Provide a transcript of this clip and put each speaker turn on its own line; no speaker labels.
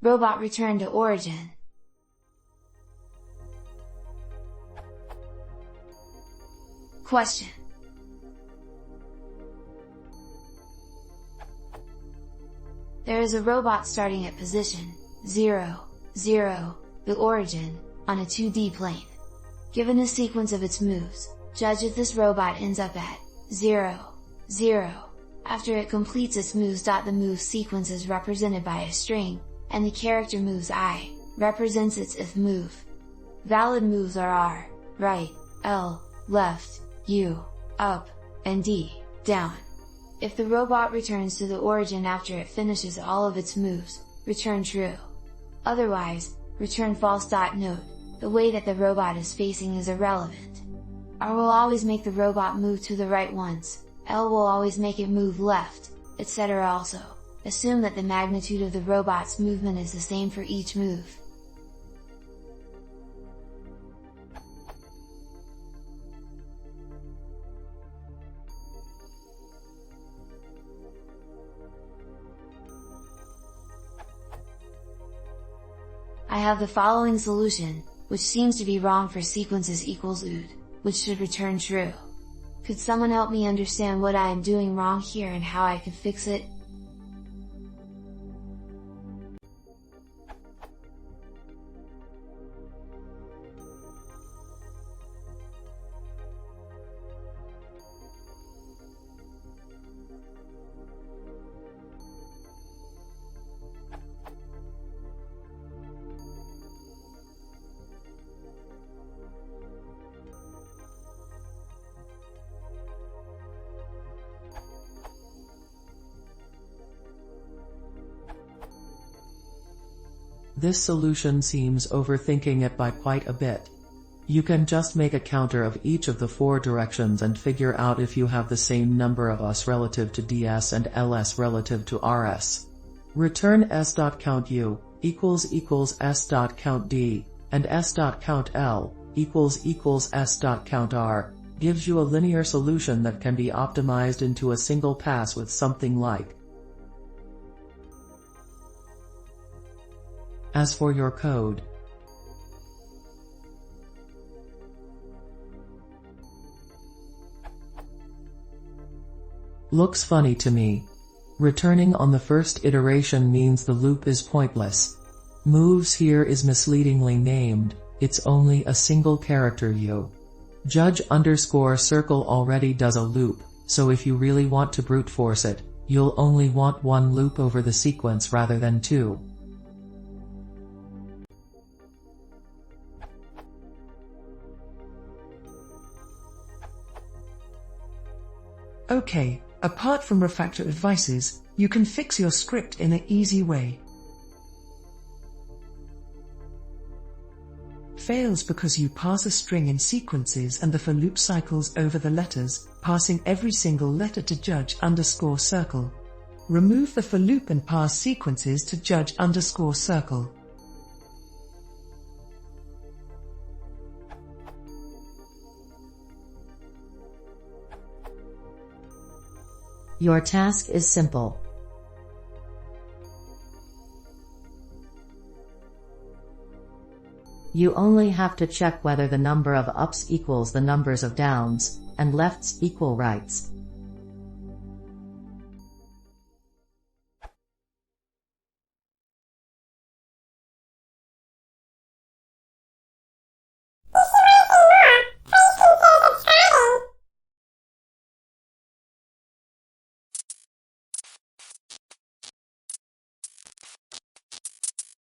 Robot return to origin. Question. There is a robot starting at position 0, 0, the origin, on a 2D plane. Given the sequence of its moves, judge if this robot ends up at 0, 0. After it completes its moves. The move sequence is represented by a string, and the character moves I, represents its if move. Valid moves are R, right, L, left, U, up, and D, down. If the robot returns to the origin after it finishes all of its moves, return true. Otherwise, return false. Note, the way that the robot is facing is irrelevant. R will always make the robot move to the right once, L will always make it move left, etc. Also, assume that the magnitude of the robot's movement is the same for each move. I have the following solution, which seems to be wrong for sequences equals ood, which should return true. Could someone help me understand what I am doing wrong here and how I could fix it?
This solution seems overthinking it by quite a bit. You can just make a counter of each of the 4 directions and figure out if you have the same number of us relative to ds and ls relative to rs. Return s.count_u equals s.count_d, and s.count_l equals s.count_r, gives you a linear solution that can be optimized into a single pass with something like. As for your code, looks funny to me. Returning on the first iteration means the loop is pointless. Moves here is misleadingly named, it's only a single character u. Judge_circle already does a loop, so if you really want to brute force it, you'll only want 1 loop over the sequence rather than 2.
Okay, apart from refactor advices, you can fix your script in an easy way. Fails because you pass a string in sequences and the for loop cycles over the letters, passing every single letter to judge_circle. Remove the for loop and pass sequences to judge_circle.
Your task is simple. You only have to check whether the number of ups equals the numbers of downs, and lefts equal rights.